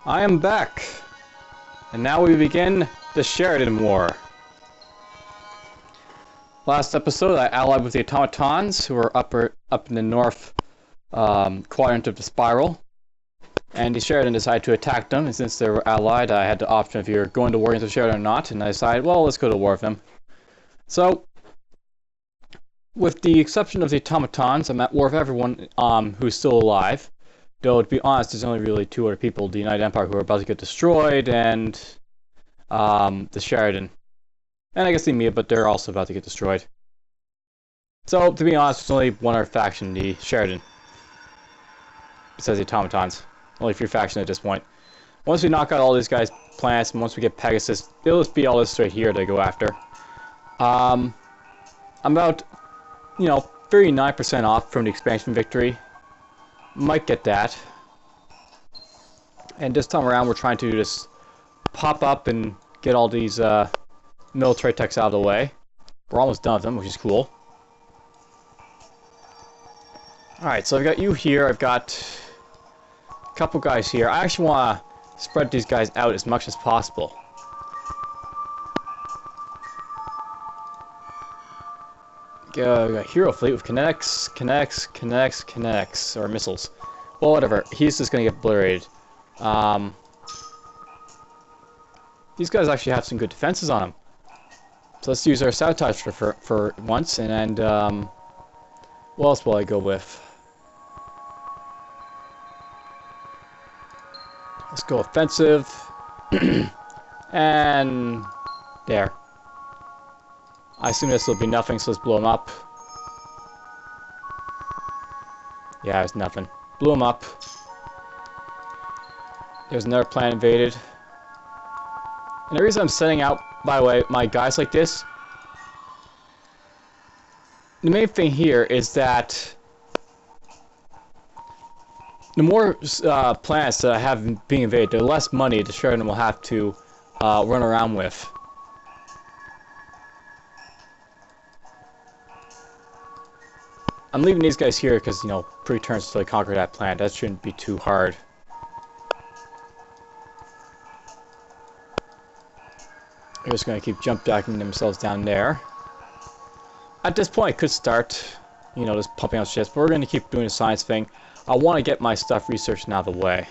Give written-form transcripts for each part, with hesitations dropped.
I am back, and now we begin the Sheredyn War. Last episode, I allied with the automatons, who are up in the north quadrant of the spiral, and the Sheredyn decided to attack them. And since they were allied, I had the option of either going to war against the Sheredyn or not, and I decided, well, let's go to war with them. So, with the exception of the automatons, I'm at war with everyone who's still alive. Though, to be honest, there's only really two other people, the United Empire, who are about to get destroyed, and the Sheredyn. And I guess the Mia, but they're also about to get destroyed. So, to be honest, there's only one other faction, the Sheredyn. Besides the automatons. Only 3 factions at this point. Once we knock out all these guys' planets, and once we get Pegasus, it'll just be all this right here to go after. I'm about, 39% off from the expansion victory. Might get that. And this time around we're trying to just pop up and get all these military techs out of the way. We're almost done with them, which is cool. Alright, so I've got you here, I've got a couple guys here. I actually want to spread these guys out as much as possible. We got a hero fleet with connects, or missiles. Well, whatever. He's just going to get obliterated. These guys actually have some good defenses on them. So let's use our sabotage for once, and what else will I go with? Let's go offensive. And there. I assume this will be nothing, so let's blow him up. Yeah, it's nothing. Blew him up. There's another planet invaded. And the reason I'm setting out, by the way, my guys like this, the main thing here is that the more planets that I have being invaded, the less money the Sheredyn will have to run around with. I'm leaving these guys here because, 3 turns until I conquer that planet. That shouldn't be too hard. They're just going to keep jump jacking themselves down there. At this point, I could start, just pumping out ships, but we're going to keep doing the science thing. I want to get my stuff researched out of the way.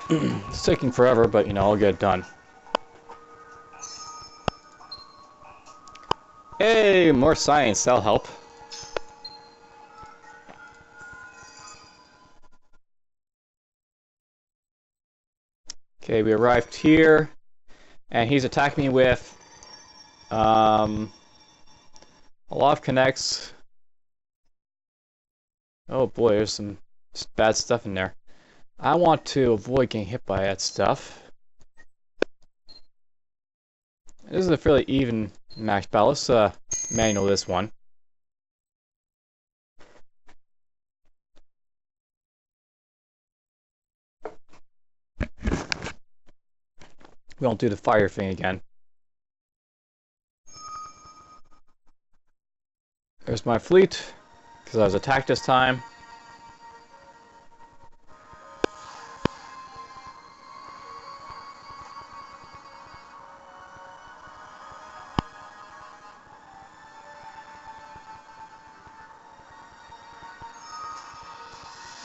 It's taking forever, but, I'll get it done. Hey, more science, that'll help. Okay, we arrived here, and he's attacking me with a lot of connects. Oh boy, there's some bad stuff in there. I want to avoid getting hit by that stuff. This is a fairly even match battle. Let's manual this one. We won't do the fire thing again. There's my fleet, because I was attacked this time.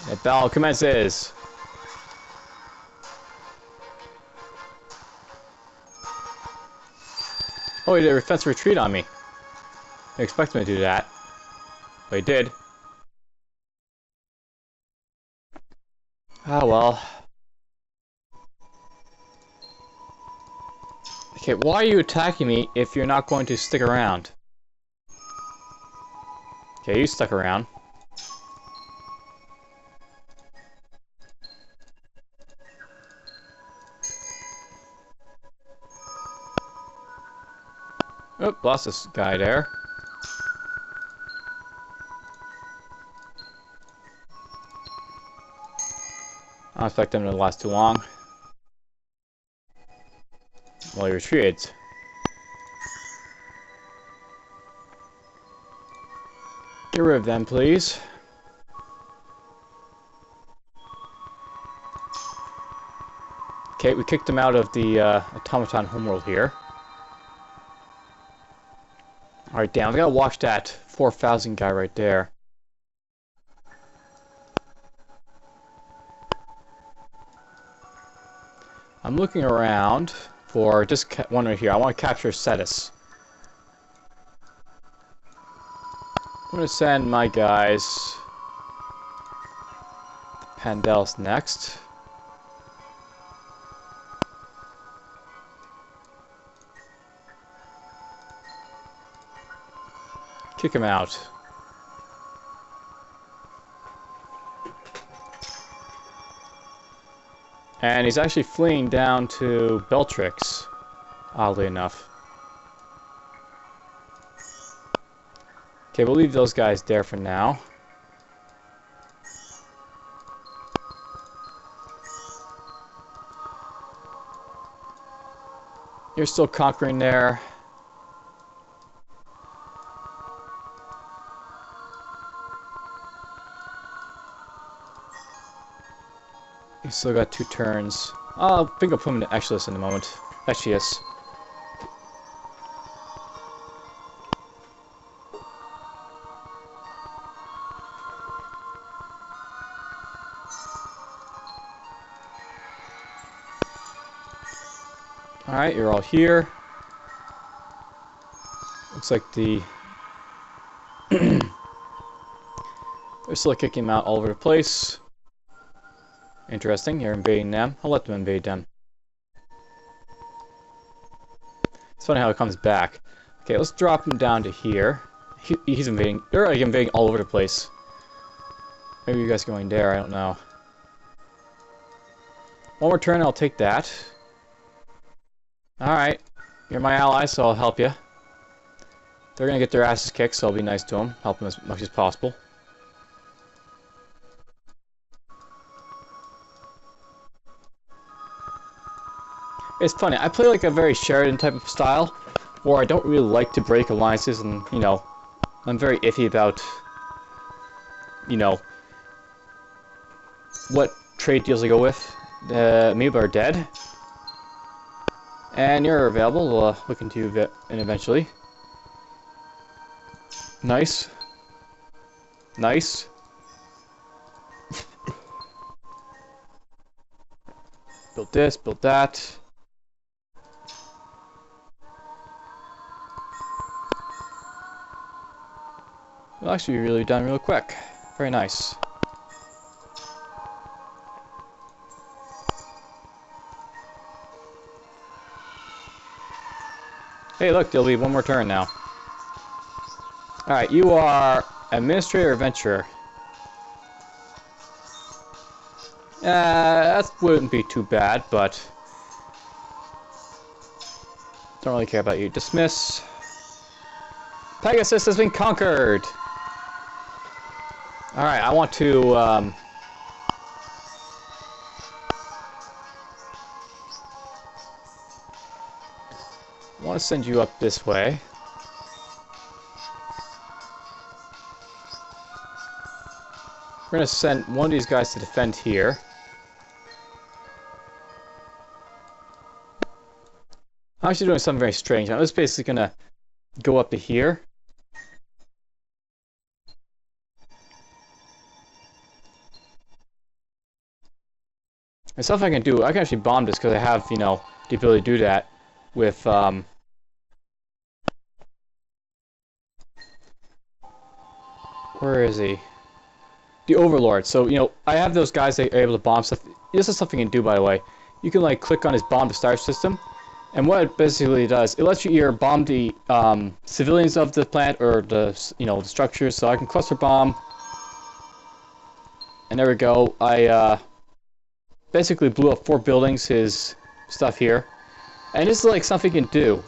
The battle commences. Oh, he did a defensive retreat on me. I expect him to do that. But he did. Ah, well. Okay, why are you attacking me if you're not going to stick around? Okay, you stuck around. Oh, lost this guy there. I don't expect them to last too long. Well, he retreated. Get rid of them, please. Okay, we kicked him out of the automaton homeworld here. Alright, damn, we gotta watch that 4,000 guy right there. I'm looking around for just one right here. I want to capture Cetus. I'm going to send my guys Pandelis next. Kick him out. And he's actually fleeing down to Beltrix, oddly enough. Okay, we'll leave those guys there for now. You're still conquering there. You still got 2 turns. I think I'll put him into Exilus in a moment. Echius. Alright, you're all here. Looks like the... They're still kicking him out all over the place. Interesting, you're invading them. I'll let them invade them. It's funny how it comes back. Okay, let's drop him down to here. He's invading. They're like invading all over the place. Maybe you guys are going there, I don't know. One more turn, I'll take that. Alright, you're my ally, so I'll help you. They're gonna get their asses kicked, so I'll be nice to them. Help them as much as possible. It's funny, I play like a very Sheredyn type of style, where I don't really like to break alliances, and, you know, I'm very iffy about, you know, what trade deals I go with. Amoeba are dead. And you're available, we'll look into you eventually. Nice. Nice. Built this, built that. It'll actually be really done real quick. Very nice. Hey, look, there'll be one more turn now. Alright, you are Administrator Adventurer. That wouldn't be too bad, but... Don't really care about you. Dismiss. Pegasus has been conquered! Alright, I want to, I want to send you up this way. We're going to send one of these guys to defend here. I'm actually doing something very strange. I'm just basically going to go up to here. And stuff I can do, I can actually bomb this because I have, you know, the ability to do that with, where is he? The Overlord. So, you know, I have those guys that are able to bomb stuff. This is something you can do, by the way. You can, like, click on his bomb to start system. And what it basically does, it lets you either bomb the civilians of the planet or the, you know, the structures. So I can cluster bomb. And there we go. I basically blew up 4 buildings, his stuff here. And this is, like, something you can do.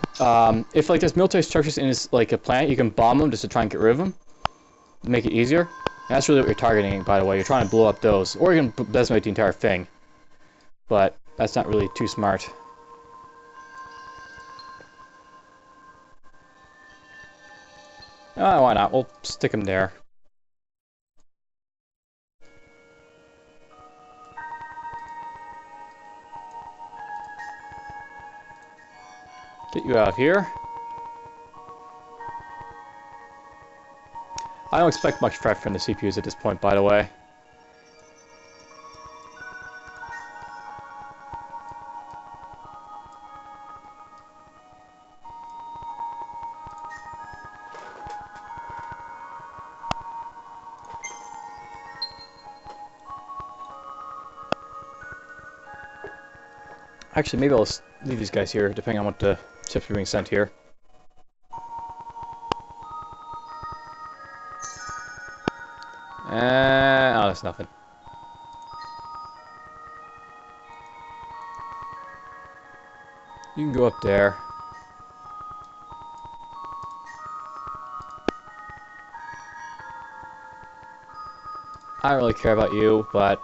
If, like, there's military structures in his, like, a planet, you can bomb them just to try and get rid of them. Make it easier. And that's really what you're targeting, by the way. You're trying to blow up those. Or you can decimate the entire thing. But that's not really too smart. Why not? We'll stick him there. Get you out here. I don't expect much threat from the CPUs at this point, by the way. Actually, maybe I'll leave these guys here, depending on what the ships are being sent here. Oh, that's nothing. You can go up there. I don't really care about you, but,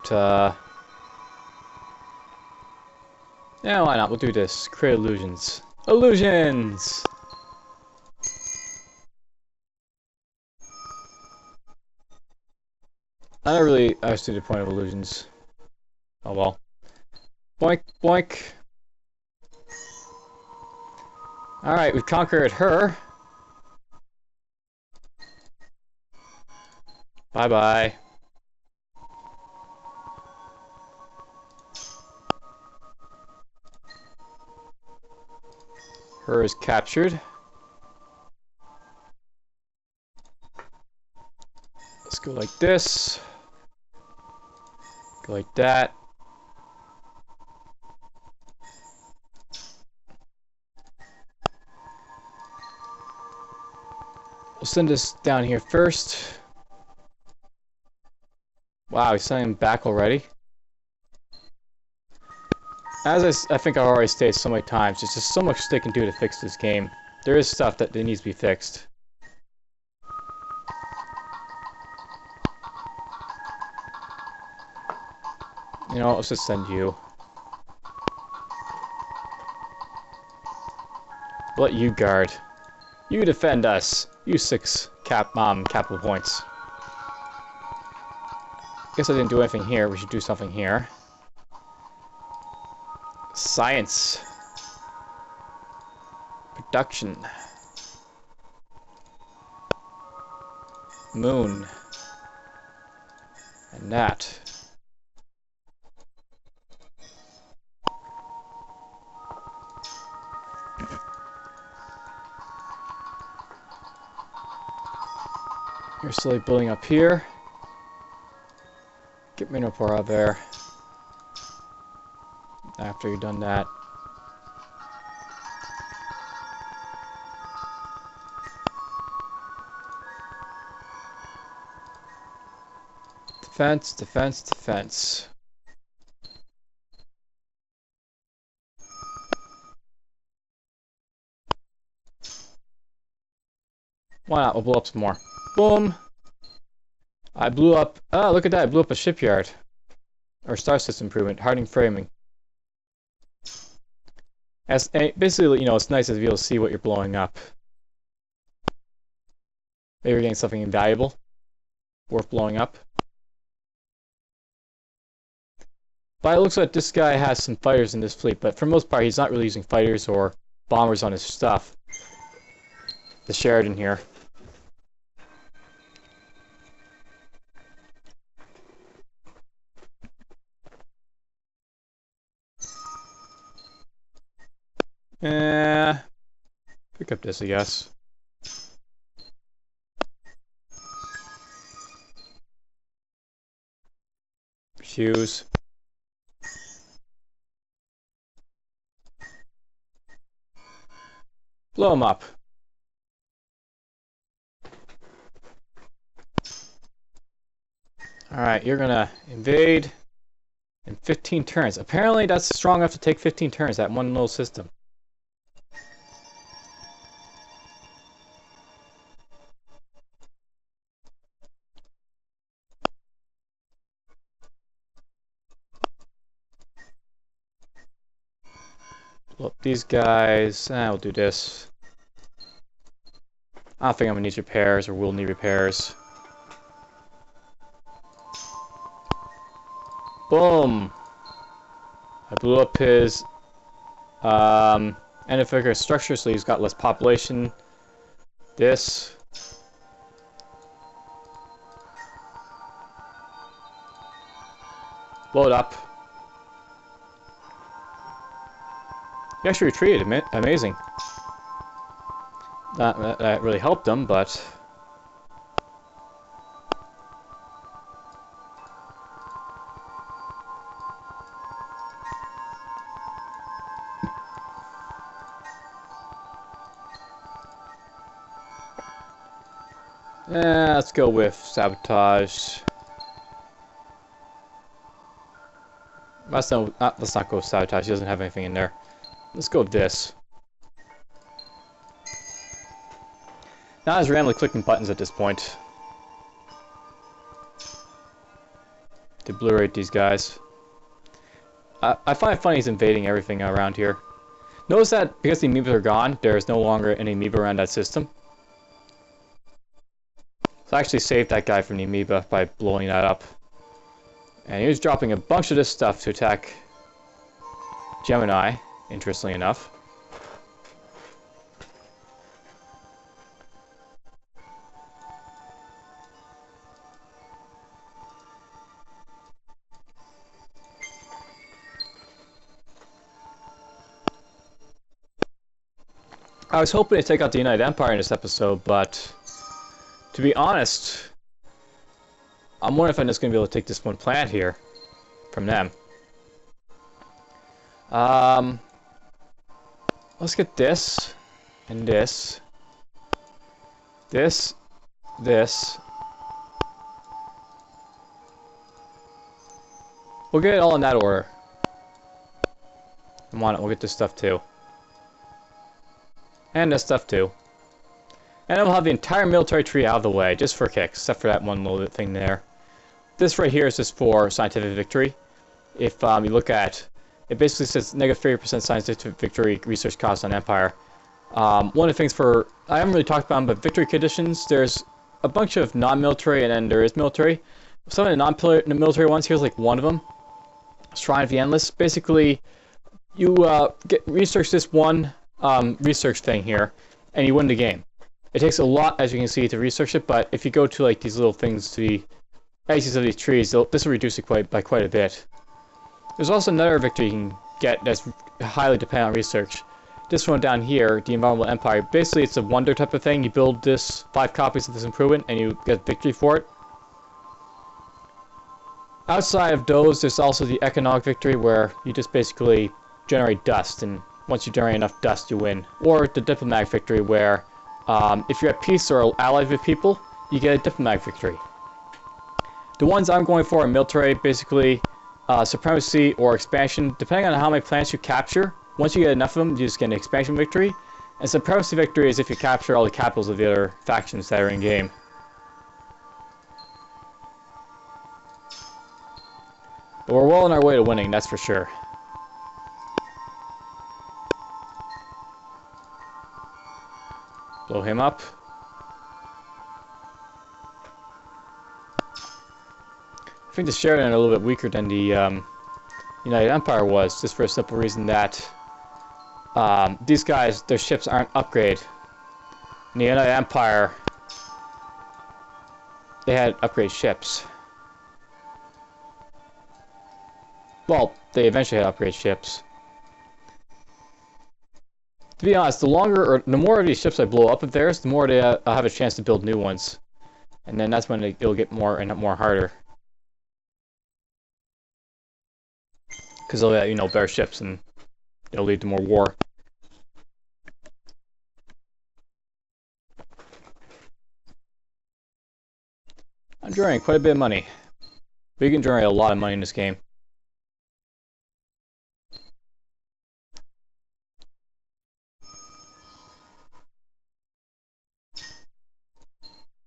yeah, why not? We'll do this. Create illusions. Illusions! I don't really understand the point of illusions. Oh well. Boink, boink. Alright, we've conquered her. Bye-bye. Her is captured. Let's go like this. Go like that. We'll send this down here first. Wow, he's sending him back already. As I think I've already stated so many times, there's just so much they can do to fix this game. There is stuff that needs to be fixed. You know, let's just send you. Let you guard. You defend us. You 6 capital points. Guess I didn't do anything here. We should do something here. Science. Production. Moon. And that. You're slowly building up here. Get Minopore out there. After you've done that. Defense, defense, defense. Why not? We'll blow up some more. Boom! I blew up... Oh, look at that. I blew up a shipyard. Or star system improvement. Hardening framing. Basically, you know, it's nice to be able to see what you're blowing up. Maybe you're getting something invaluable. Worth blowing up. But it looks like this guy has some fighters in this fleet, but for the most part, he's not really using fighters or bombers on his stuff. The Sheredyn here. Pick up this, I guess. Fuse. Blow him up. Alright, you're gonna invade in 15 turns. Apparently that's strong enough to take 15 turns, that one little system. Blow up these guys. I'll do this. I don't think I'm gonna need repairs, or will need repairs. Boom! I blew up his And if figure structure, so he's got less population. This. Blow it up. He actually retreated. Amazing. That really helped him, but... let's go with sabotage. Let's not go with sabotage. He doesn't have anything in there. Let's go with this. Now I was randomly clicking buttons at this point to obliterate these guys. I find it funny he's invading everything around here. Notice that because the amoebas are gone, there is no longer any amoeba around that system. So I actually saved that guy from the amoeba by blowing that up. And he was dropping a bunch of this stuff to attack Gemini, interestingly enough. I was hoping to take out the United Empire in this episode, but to be honest, I'm wondering if I'm just going to be able to take this one plant here from them. Let's get this, and this, this. We'll get it all in that order. Come on, we'll get this stuff too. And this stuff too. And then we'll have the entire military tree out of the way, just for kicks, except for that one little thing there. This right here is just for scientific victory. If you look at, it basically says negative 30% scientific victory research cost on Empire. One of the things for, I haven't really talked about them, but victory conditions, there's a bunch of non-military and then there is military. Some of the non-military ones, here's like one of them. Shrine of the Endless. Basically, you research this one research thing here, and you win the game. It takes a lot, as you can see, to research it, but if you go to like these little things, to the edges of these trees, this will reduce it by quite a bit. There's also another victory you can get that's highly dependent on research. This one down here, the Environmental Empire, basically it's a wonder type of thing. You build this 5 copies of this improvement, and you get victory for it. Outside of those, there's also the economic victory, where you just basically generate dust, and once you generate enough dust, you win. Or the diplomatic victory, where if you're at peace or allied with people, you get a diplomatic victory. The ones I'm going for are military, basically supremacy or expansion, depending on how many planets you capture. Once you get enough of them, you just get an expansion victory. And supremacy victory is if you capture all the capitals of the other factions that are in game. But we're well on our way to winning, that's for sure. Blow him up. I think the Sheredyn are a little bit weaker than the United Empire was, just for a simple reason that these guys, their ships aren't upgraded. In the United Empire, they had upgrade ships. Well, they eventually had upgrade ships. To be honest, the more of these ships I blow up of theirs, the more I'll have a chance to build new ones. And then that's when it'll get more and more harder. Because they'll have, better ships and it'll lead to more war. I'm generating quite a bit of money. We can generate a lot of money in this game.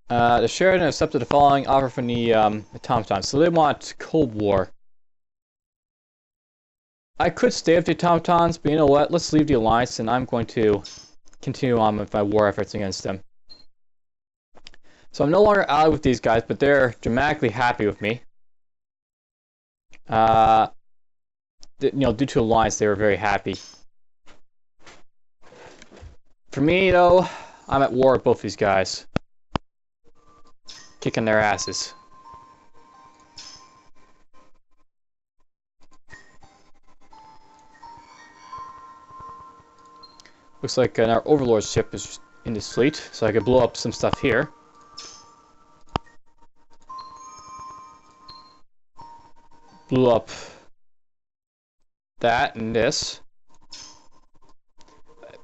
The Sheredyn accepted the following offer from the automatons. So they want Cold War. I could stay with the automatons, but you know what? Let's leave the alliance, and I'm going to continue on with my war efforts against them. So I'm no longer allied with these guys, but they're dramatically happy with me. Due to alliance, they were very happy. For me, though, I'm at war with both these guys. Kicking their asses. Looks like our Overlord's ship is in this fleet, so I could blow up some stuff here. Blew up that and this.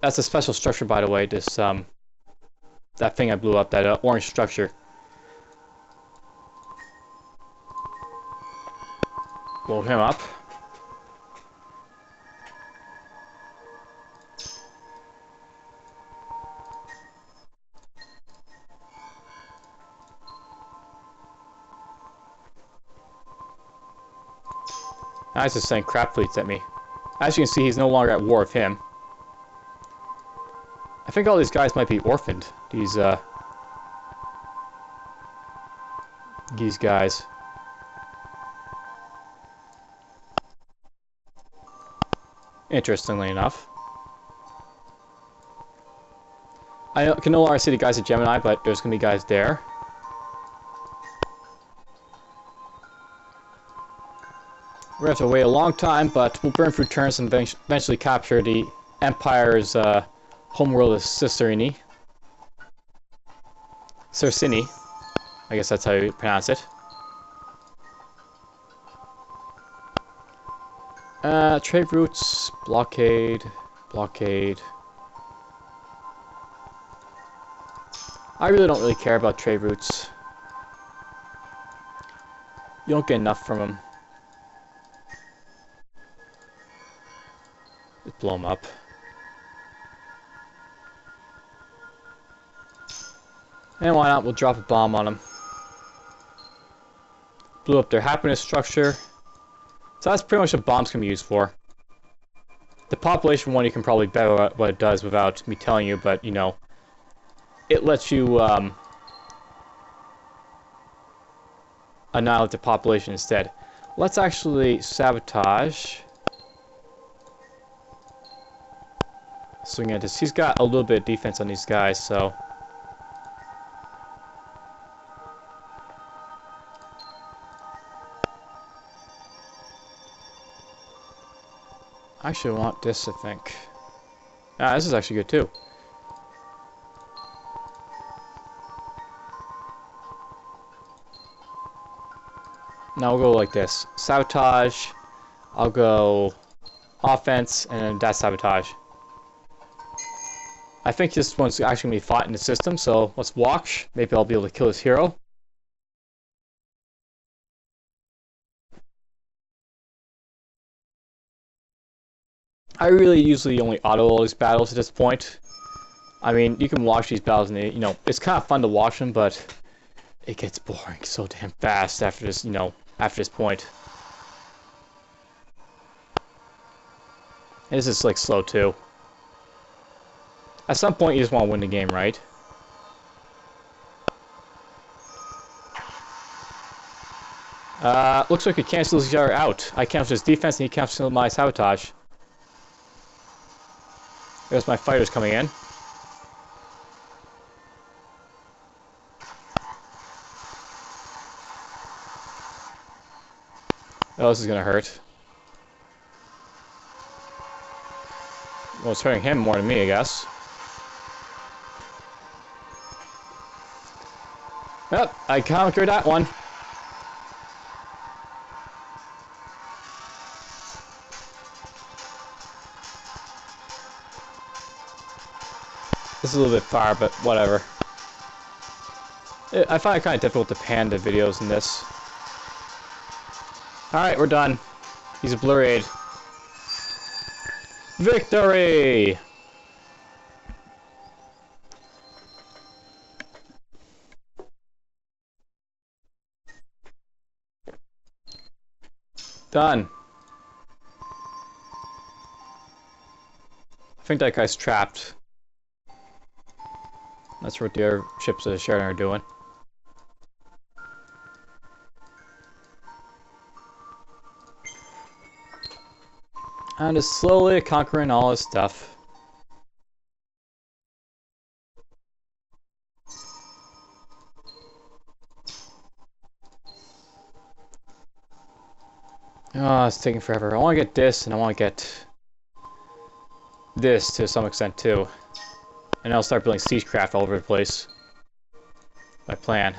That's a special structure, by the way, this, that thing I blew up, that orange structure. Blow him up. Now he's just sending crap fleets at me. As you can see, he's no longer at war with him. I think all these guys might be orphaned. These guys. Interestingly enough. I can no longer see the guys at Gemini, but there's going to be guys there. We're going to have to wait a long time, but we'll burn through turns and eventually capture the Empire's homeworld of Cicerni. Circini. I guess that's how you pronounce it. Trade routes, blockade. I really don't really care about trade routes. You don't get enough from them. Just blow them up. And why not? We'll drop a bomb on them. Blew up their happiness structure. So that's pretty much what bombs can be used for. The population one you can probably bet what it does without me telling you, but you know, it lets you annihilate the population instead. Let's actually sabotage. Swing at this. He's got a little bit of defense on these guys, so. I actually want this, I think. Ah, this is actually good too. Now we'll go like this. Sabotage. I'll go offense, and then that sabotage. I think this one's actually going to be fought in the system, so let's watch. Maybe I'll be able to kill this hero. I really usually only auto all these battles at this point. I mean, you can watch these battles and they, you know, it's kind of fun to watch them, but it gets boring so damn fast after this, you know, after this point. And this is like slow too. At some point you just want to win the game, right? Looks like we cancel each other out. I cancel his defense and he cancels my sabotage. There's my fighters coming in. Oh, this is gonna hurt. Well, it's hurting him more than me, I guess. Yep, I conquered that one. This is a little bit far, but whatever. I find it kind of difficult to pan the videos in this. Alright, we're done. He's obliterated. Victory! Done. I think that guy's trapped. That's what the other ships of Sheredyn are doing. And is slowly conquering all his stuff. Oh, it's taking forever. I want to get this, and I want to get this to some extent too. And I'll start building siegecraft all over the place. My plan.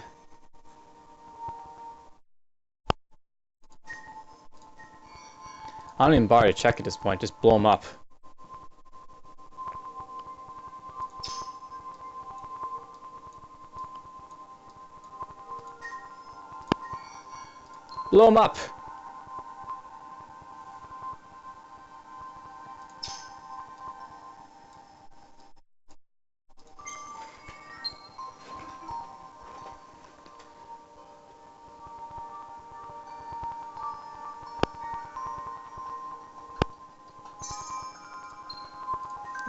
I don't even bother to check at this point, just blow them up. Blow them up!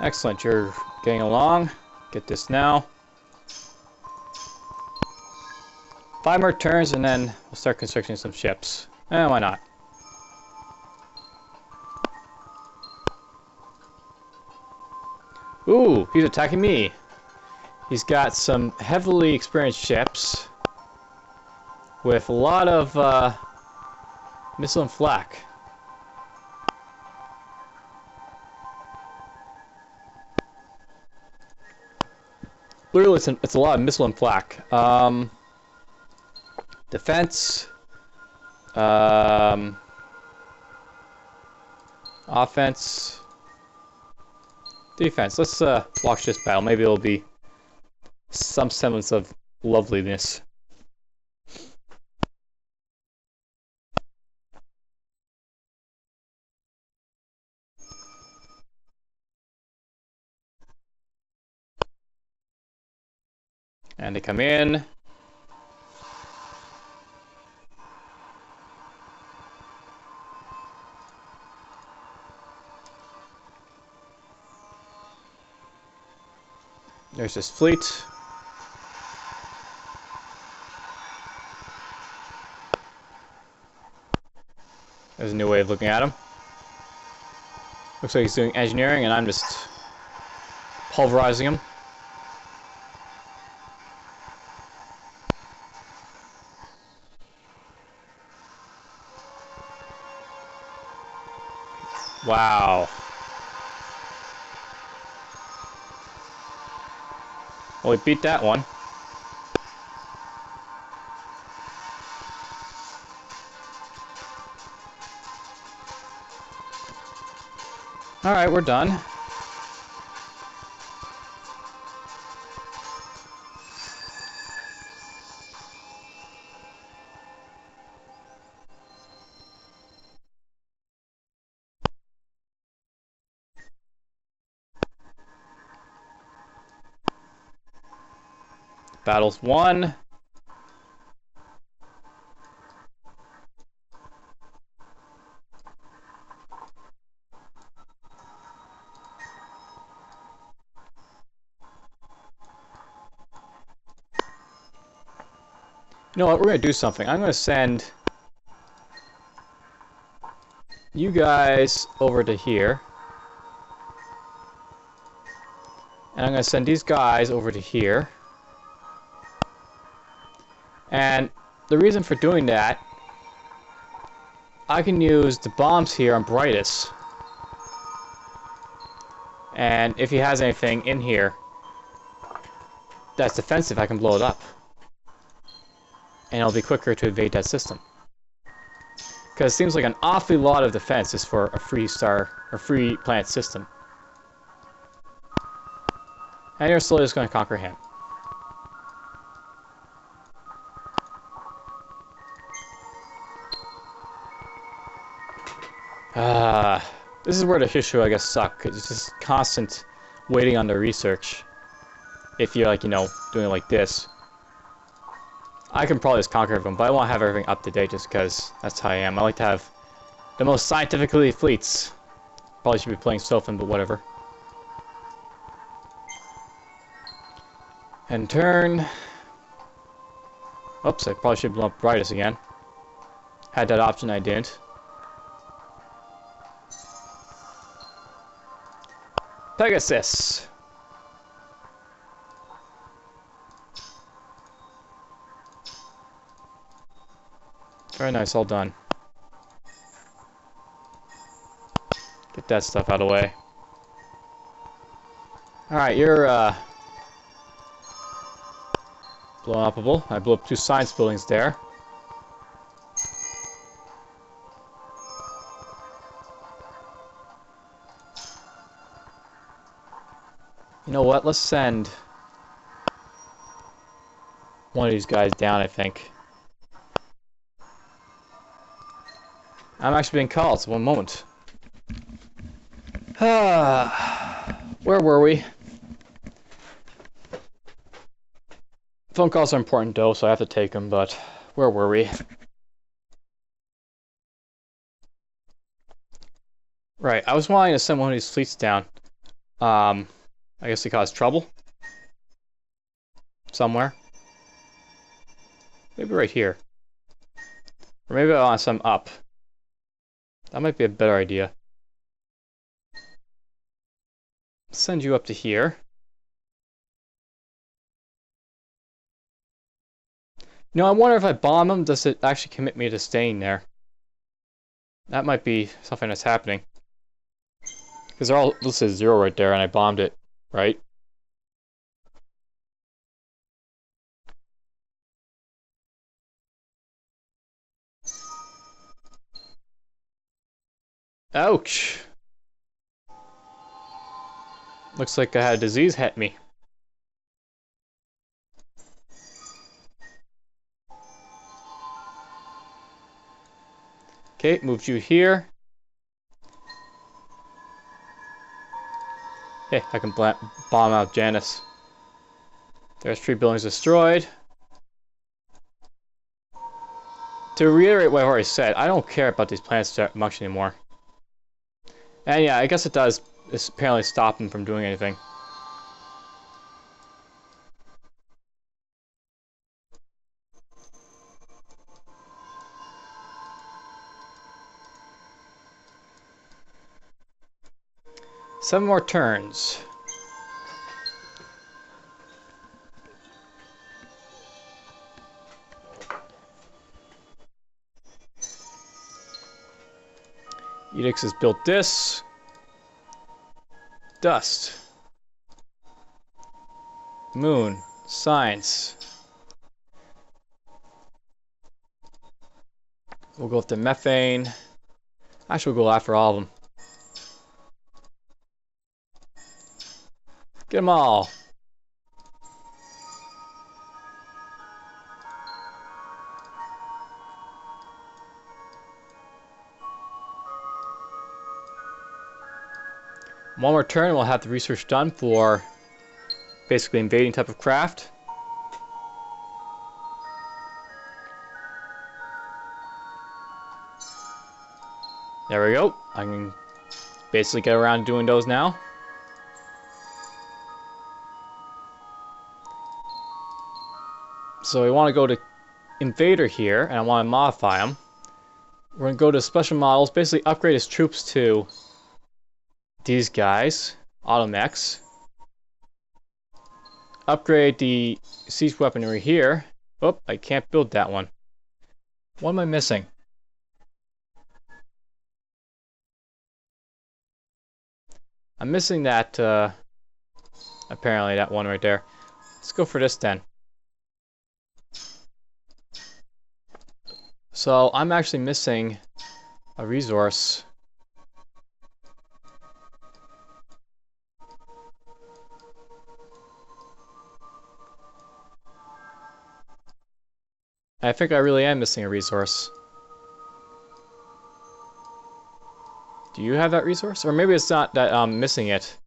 Excellent, you're getting along. Get this now. 5 more turns and then we'll start constructing some ships. Why not? Ooh, he's attacking me. He's got some heavily experienced ships with a lot of missile and flak. Literally, it's a lot of missile and flak. Defense. Offense. Defense. Let's watch this battle. Maybe it'll be some semblance of loveliness. And they come in. There's this fleet. There's a new way of looking at him. Looks like he's doing engineering and I'm just pulverizing him. Wow. Well, we beat that one. Alright, we're done. Battle's won. You know what, we're going to do something. I'm going to send you guys over to here. And I'm going to send these guys over to here. And the reason for doing that, I can use the bombs here on Brightest. And if he has anything in here that's defensive, I can blow it up. And it'll be quicker to evade that system. Because it seems like an awfully lot of defense is for a free star, or free planet system. And you're slowly just going to conquer him. This is where the Hissho, I guess, suck. It's just constant waiting on the research. If you're, like, you know, doing it like this. I can probably just conquer them, but I want to have everything up to date just because that's how I am. I like to have the most scientifically fleets. Probably should be playing Sophin, but whatever. And turn. Oops, I probably should blow up Brightest again. Had that option, I didn't. Pegasus. Very nice, all done. that stuff out of the way. Alright, you're blown upable. I blew up 2 science buildings there. You know what? Let's send one of these guys down, I think. I'm actually being called, so one moment. Where were we? Phone calls are important though, so I have to take them, but where were we? Right, I was wanting to send one of these fleets down. I guess they caused trouble. Somewhere. Maybe right here. Or maybe I want to send them up. That might be a better idea. Send you up to here. You know, I wonder if I bomb them, does it actually commit me to staying there? That might be something that's happening. Because they're all listed as 0 right there, and I bombed it, right? Ouch! Looks like I had a disease hit me. Okay, moved you here. Hey, I can bomb out Janus. There's 3 buildings destroyed. To reiterate what I already said, I don't care about these planets that much anymore. And yeah, I guess it does apparently stop them from doing anything. Seven more turns. Edix has built this. Dust. Moon. Science. We'll go after methane. Actually, we'll go after all of them. Get them all. One more turn, we'll have the research done for basically invading type of craft. There we go. I can basically get around doing those now. So we want to go to Invader here, and I want to modify them. We're going to go to Special Models, basically upgrade his troops to these guys, Automechs. Upgrade the siege weaponry here. Oh, I can't build that one. What am I missing? I'm missing that, apparently, that one right there. Let's go for this then. So, I'm actually missing a resource. I think I really am missing a resource. Do you have that resource? Or maybe it's not that I'm missing it.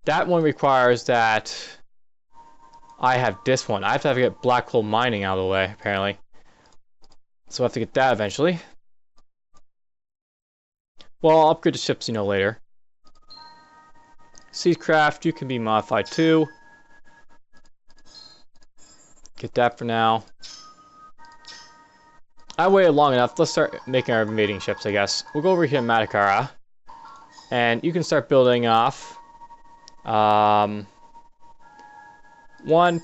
That one requires that I have this one. I have to get black hole mining out of the way, apparently. So I have to get that eventually. Well, I'll upgrade the ships, you know, later. Seacraft, you can be modified too. Get that for now. I waited long enough. Let's start making our invading ships, I guess. We'll go over here to Matakara. And you can start building off. 1,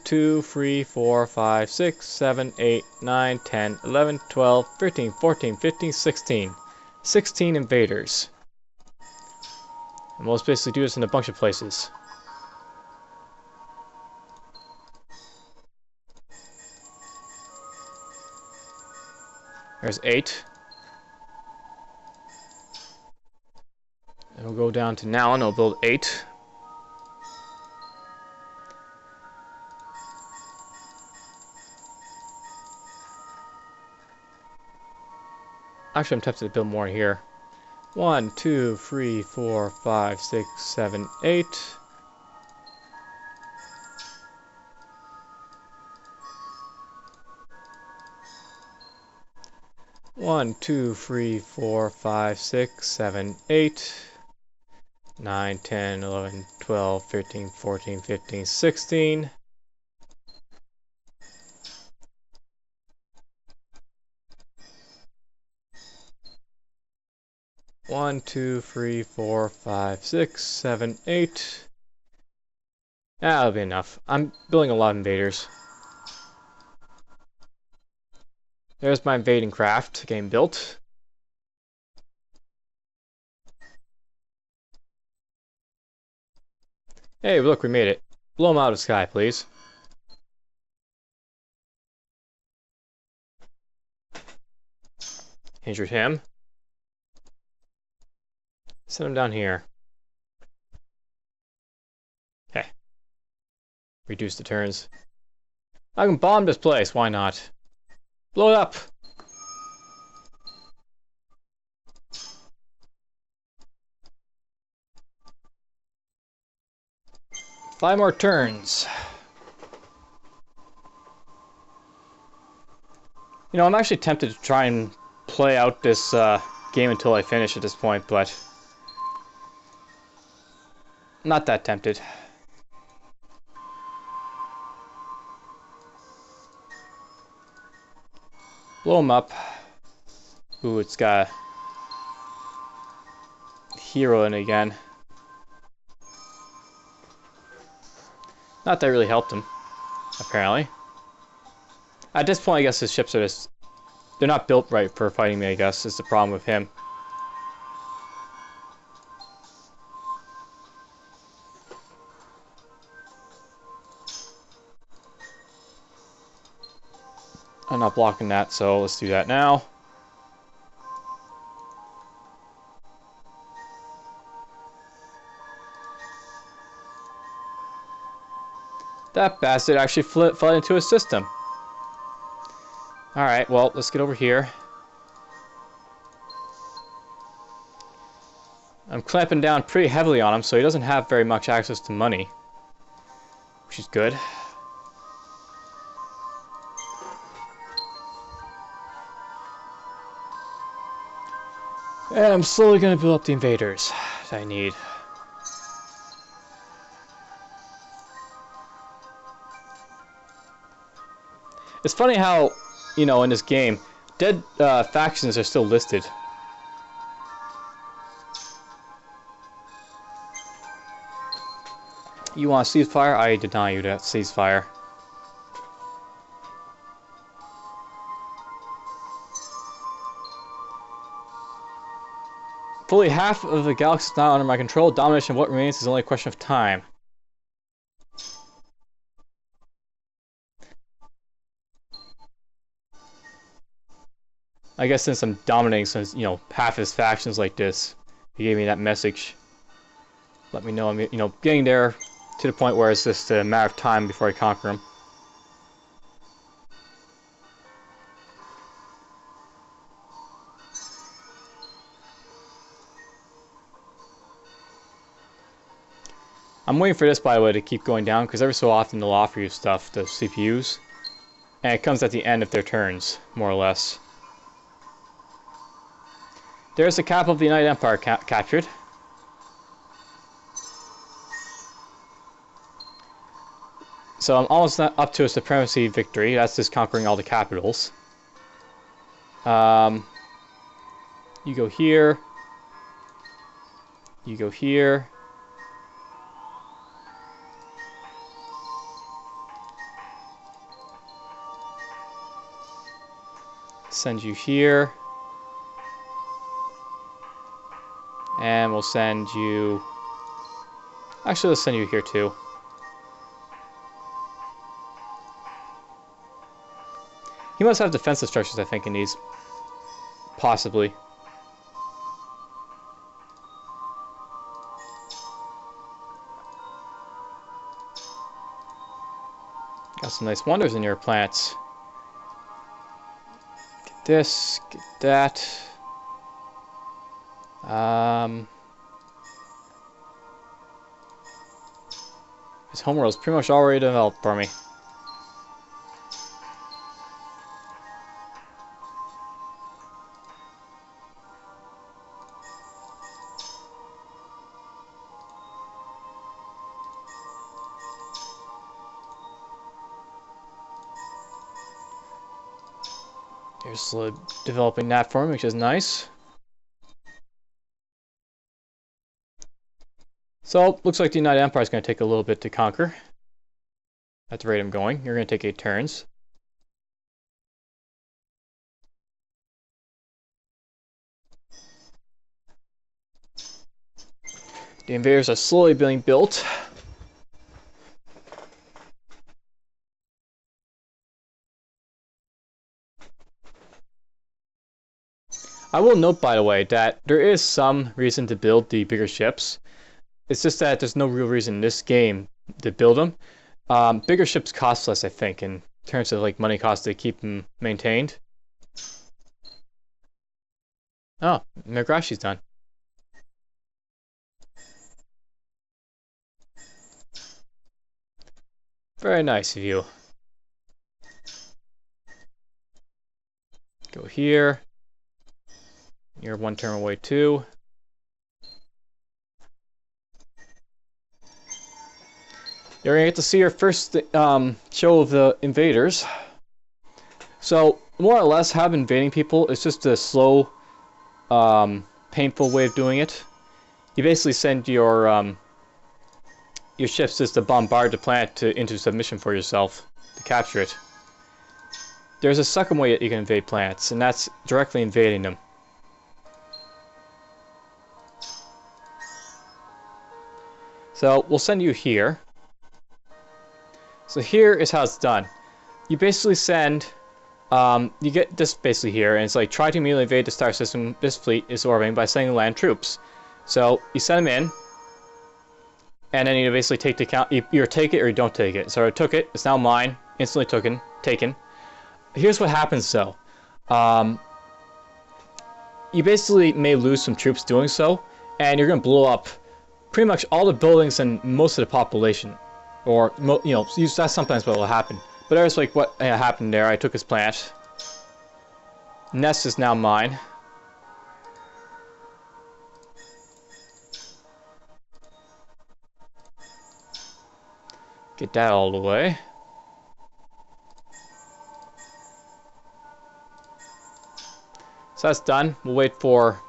2, 3, 4, 5, 6, 7, 8, 9, 10, 11, 12, 13, 14, 15, 16. 16 invaders. And we'll basically do this in a bunch of places. There's 8. And we'll go down to now and we'll build 8. Actually, I'm tempted to build more here. 1, 2, 3, 4, 5, 6, 7, 8. One, 2, 3, 4, 5, 6, 7, 8, 9, 10, 11, 12, 13, 14, 15, 16. One, 2, 3, 4, 5, 6, 7, 8. That'll be enough. I'm building a lot of invaders. There's my invading craft getting built. Hey, look, we made it. Blow him out of the sky, please. Injured him. Send him down here. Okay. Reduce the turns. I can bomb this place, why not? Blow it up! Five more turns. You know, I'm actually tempted to try and play out this game until I finish at this point, but not that tempted. Blow him up. Ooh, it's got a hero in it again. Not that really helped him, apparently. At this point, I guess his ships are just... they're not built right for fighting me, I guess, is the problem with him. I'm not blocking that, so let's do that now. That bastard actually fell into his system. Alright, well, let's get over here. I'm clamping down pretty heavily on him, so he doesn't have very much access to money. Which is good. And I'm slowly going to build up the invaders that I need. It's funny how, you know, in this game, dead factions are still listed. You want a ceasefire? I deny you that ceasefire. Fully half of the galaxy is now under my control. Domination of what remains is only a question of time. I guess since I'm dominating, since, you know, half his factions like this, he gave me that message. Let me know I'm, you know, getting there to the point where it's just a matter of time before I conquer him. I'm waiting for this, by the way, to keep going down, because every so often they'll offer you stuff, the CPUs. And it comes at the end of their turns, more or less. There's the capital of the United Empire captured. So I'm almost up to a supremacy victory. That's just conquering all the capitals. You go here. You go here. Send you here. And we'll send you Actually, let's send you here too. He must have defensive structures, I think, in these. Possibly. Got some nice wonders in your plants. Get this, get that. His homeworld is pretty much already developed for me. You're slowly developing that for me, which is nice. So, looks like the United Empire is going to take a little bit to conquer. At the rate I'm going. You're going to take 8 turns. The invaders are slowly being built. I will note, by the way, that there is some reason to build the bigger ships. It's just that there's no real reason in this game to build them. Bigger ships cost less, I think, in terms of like money cost to keep them maintained. Oh, Migrashi's done. Very nice of you. Go here. You're 1 turn away too. You're going to get to see your first show of the invaders. So, more or less, how invading people is just a slow, painful way of doing it. You basically send your ships just to bombard the planet into submission for yourself, to capture it. There's a second way that you can invade planets, and that's directly invading them. So, we'll send you here. So here is how it's done. You basically send, you get this basically here, and it's like, try to immediately invade the star system this fleet is orbiting by sending land troops. So, you send them in, and then you basically take the count, you either take it or you don't take it. So I took it, it's now mine, instantly taken. Here's what happens though. You basically may lose some troops doing so, and you're going to blow up pretty much all the buildings and most of the population. Or, you know, that's sometimes what will happen. But there's like what happened there. I took his plant. Nest is now mine. Get that all the way. So that's done. We'll wait for,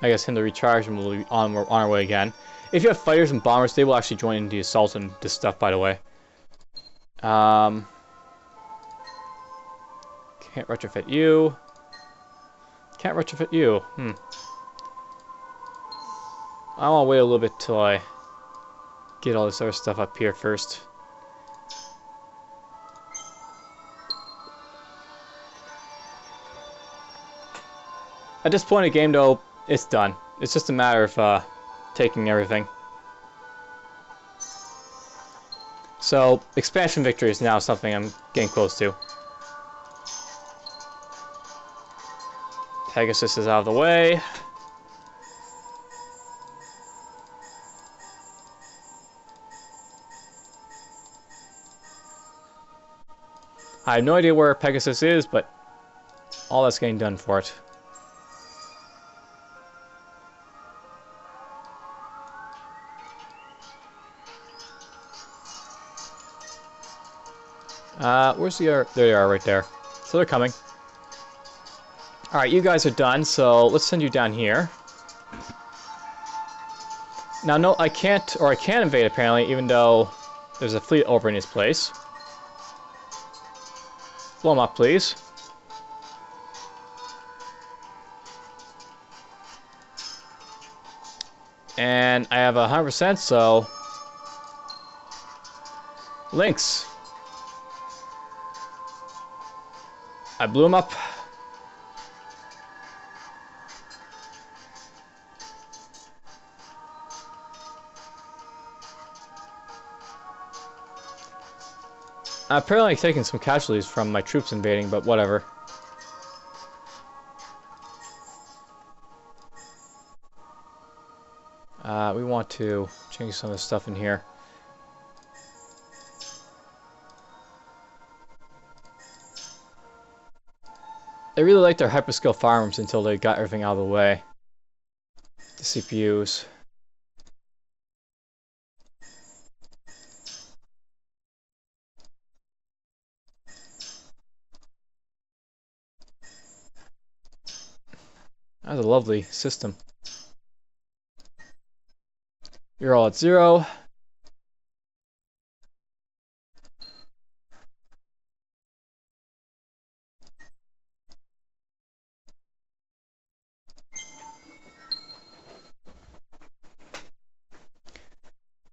I guess, him to recharge, and we'll be on our way again. If you have fighters and bombers, they will actually join in the assault and this stuff, by the way. Can't retrofit you. Can't retrofit you. I want to wait a little bit till I get all this other stuff up here first. At this point in the game, though, it's done. It's just a matter of taking everything. So, expansion victory is now something I'm getting close to. Pegasus is out of the way. I have no idea where Pegasus is, but all that's getting done for it. Where's the other? There they are, right there. So they're coming. Alright, you guys are done, so let's send you down here. Now, no, I can't, or I can invade, apparently, even though there's a fleet over in his place. Blow him up, please. And I have 100%, so... Lynx. I blew him up. I'm apparently taking some casualties from my troops invading, but whatever. We want to change some of the stuff in here. They really like their hyperscale farms until they got everything out of the way. The CPUs. That's a lovely system. You're all at 0.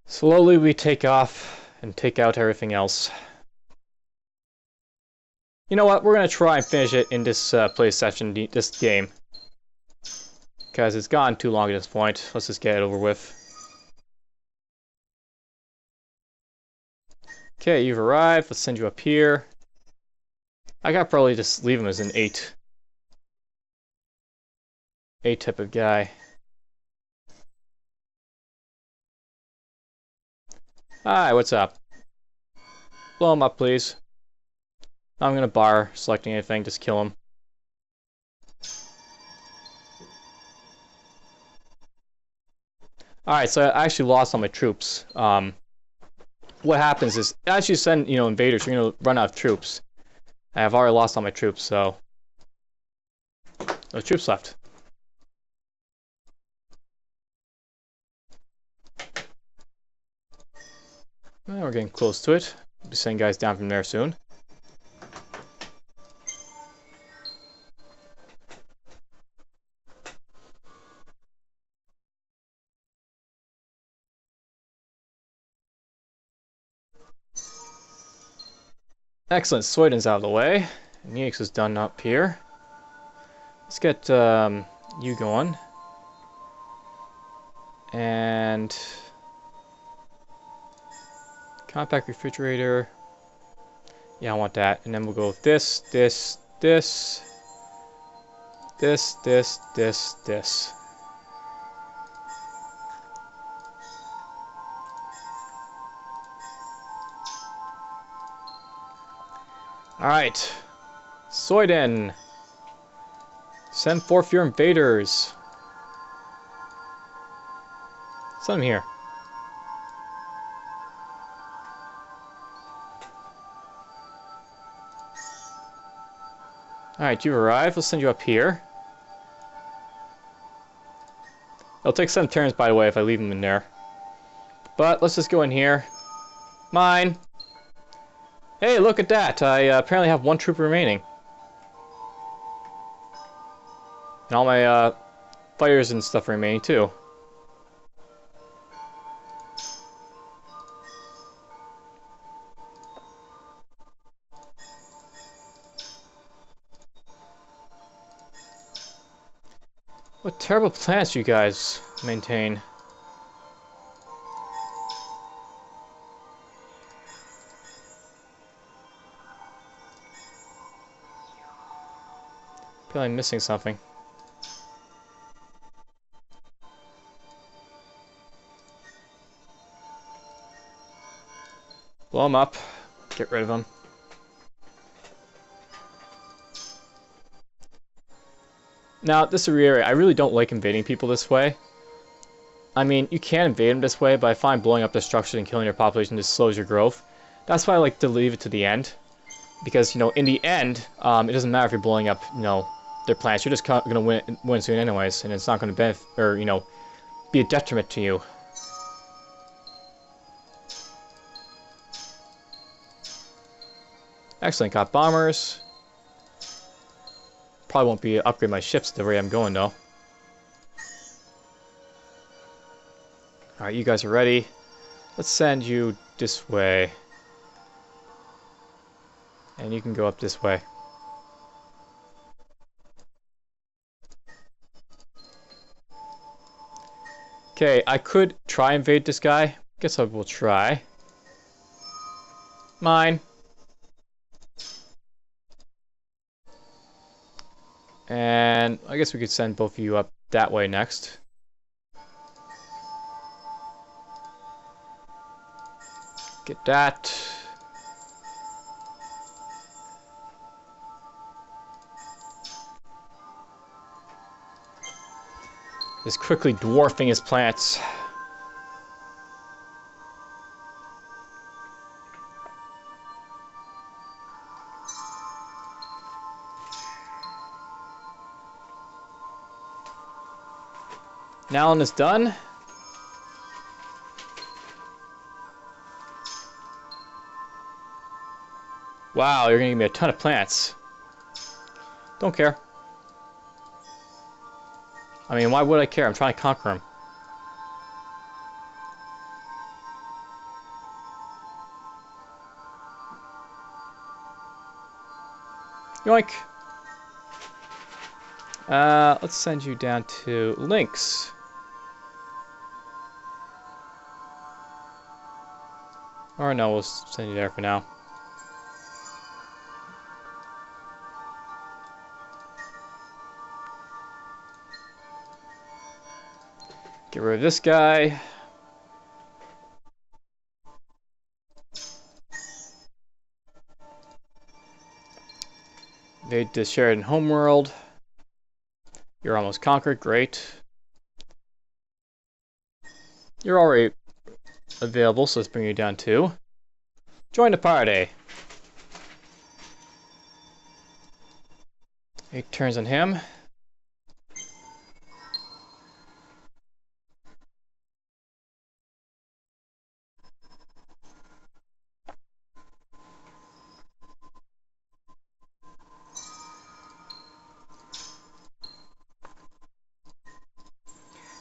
Slowly we take off and take out everything else. You know what? We're going to try and finish it in this play session, this game. Because it's gone too long at this point. Let's just get it over with. Okay, you've arrived. Let's send you up here. I could probably just leave him as an 8. 8 type of guy. Hi, what's up? Blow him up, please. I'm gonna bar selecting anything, just kill him. Alright, so I actually lost all my troops. What happens is, as you send, invaders, you're gonna run out of troops. I've already lost all my troops, so... no troops left. Well, we're getting close to it. We'll be sending guys down from there soon. Excellent, Sheredyn's out of the way. Neix is done up here. Let's get you going. And... compact refrigerator. Yeah, I want that. And then we'll go this, this, this, this, this, this, this. Alright. Sheredyn. Send forth your invaders. Send them here. Alright, you've arrived. Let's send you up here. It'll take some turns, by the way, if I leave them in there. But let's just go in here. Mine! Hey, look at that! I apparently have 1 troop remaining. And all my fighters and stuff remaining, too. What terrible plants you guys maintain. I feel like I'm missing something. Blow him up. Get rid of him. Now, this is a reiterate, I really don't like invading people this way. I mean, you can invade them this way, but I find blowing up their structures and killing their population just slows your growth. That's why I like to leave it to the end. Because, in the end, it doesn't matter if you're blowing up, their plants. You're just going to win soon anyways, and it's not going to benefit, or, be a detriment to you. Excellent, got bombers. Probably won't be upgrade my ships the way I'm going though. Alright, you guys are ready. Let's send you this way. And you can go up this way. Okay, I could try invade this guy. Guess I will try. Mine. And I guess we could send both of you up that way next. Get that. Is quickly dwarfing his plants. Nalin is done. Wow, you're gonna give me a ton of plants. Don't care. I mean, why would I care? I'm trying to conquer him. Yoink! Let's send you down to Lynx. Or no, we'll send you there for now. Get rid of this guy. Invade the Sheredyn homeworld. You're almost conquered, great. You're already available, so let's bring you down too. Join the party. 8 turns on him.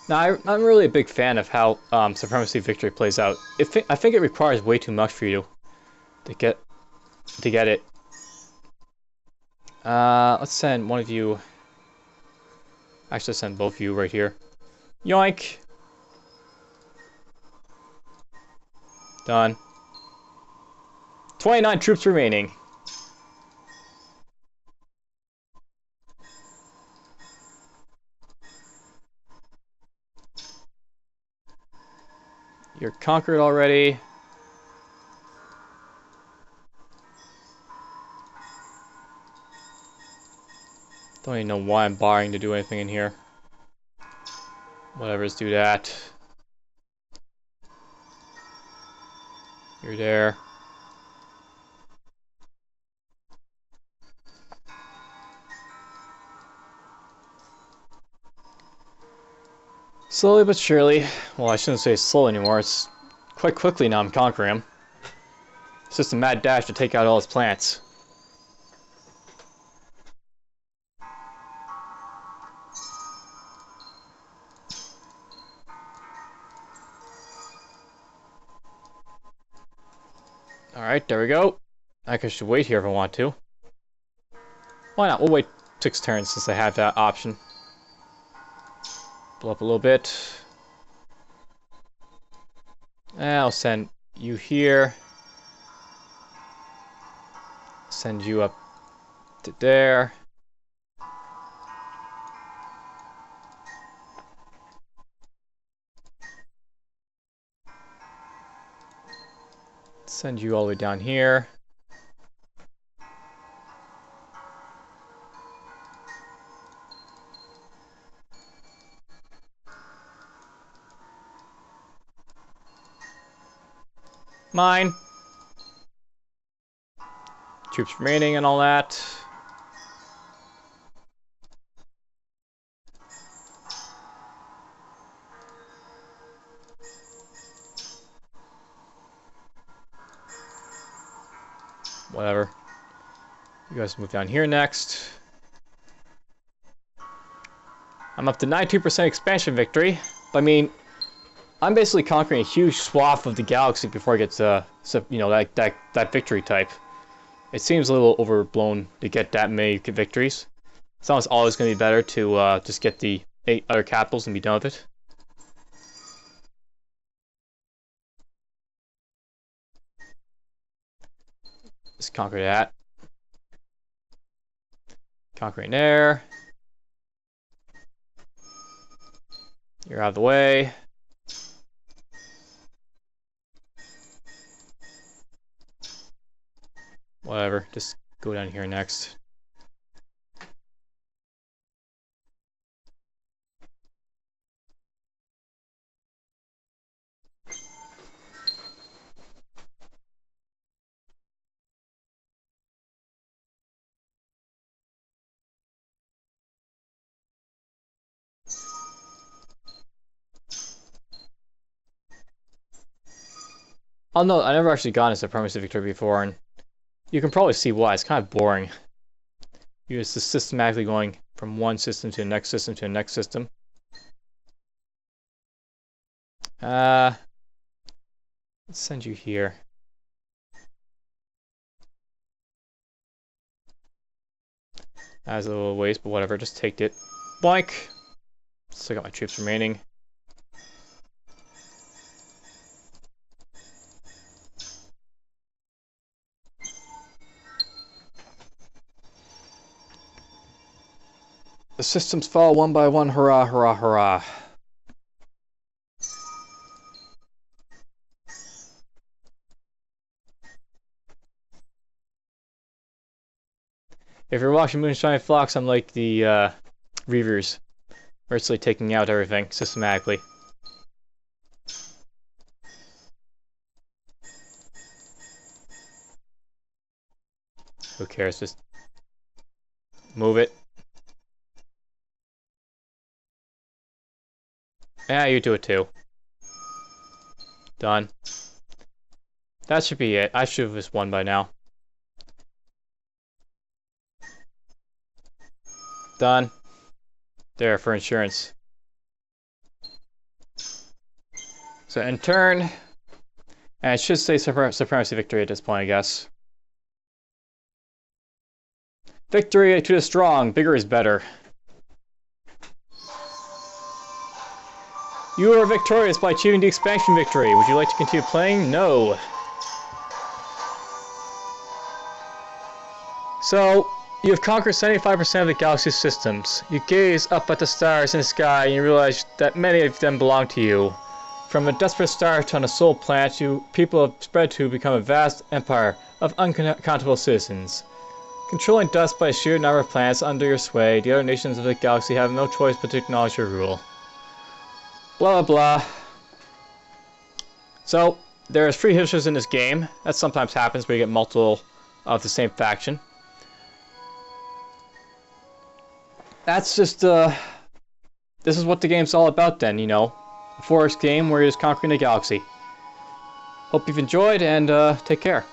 Now, I'm really a big fan of how Supremacy Victory plays out. I think it requires way too much for you to get it. Let's send one of you. Actually, send both of you right here. Yoink! Done. 29 troops remaining. You're conquered already. Don't even know why I'm barring to do anything in here. Whatever, let's do that. You're there. Slowly but surely, well, I shouldn't say slow anymore, it's quite quickly now I'm conquering him. It's just a mad dash to take out all his plants. Alright, there we go. I should wait here if I want to. Why not? We'll wait 6 turns since I have that option. Blow up a little bit. And I'll send you here. Send you up to there. Send you all the way down here. Mine. Troops remaining and all that. Whatever. You guys move down here next. I'm up to 92% expansion victory. I mean, I'm basically conquering a huge swath of the galaxy before I get to, you know, that victory type. It seems a little overblown to get that many victories. It's almost always going to be better to just get the 8 other capitals and be done with it. Just conquer that. Conquering there. You're out of the way. Whatever, just go down here next. Oh no, I never actually gotten a supremacy victory before, and you can probably see why. It's kind of boring. You're just systematically going from one system to the next system to the next system. Let's send you here. That was a little waste, but whatever, just take it. Boink! Still got my troops remaining. The systems fall one by one, hurrah, hurrah, hurrah. If you're watching Moonshine Flocks, I'm like the Reavers. Virtually taking out everything systematically. Who cares? Just move it. Yeah, you do it too. Done. That should be it. I should have just won by now. Done. There for insurance. So in turn, and it should say supremacy victory at this point, I guess. Victory to the strong. Bigger is better. You are victorious by achieving the expansion victory. Would you like to continue playing? No. So, you have conquered 75% of the galaxy's systems. You gaze up at the stars in the sky and you realize that many of them belong to you. From a desperate start on a soul planet, people have spread to become a vast empire of uncountable citizens. Controlling dust by a sheer number of planets under your sway, the other nations of the galaxy have no choice but to acknowledge your rule. Blah blah blah. So, there's 3 Hishos in this game. That sometimes happens where you get multiple of the same faction. That's just, this is what the game's all about then, you know. A 4X game where you're just conquering the galaxy. Hope you've enjoyed, and take care.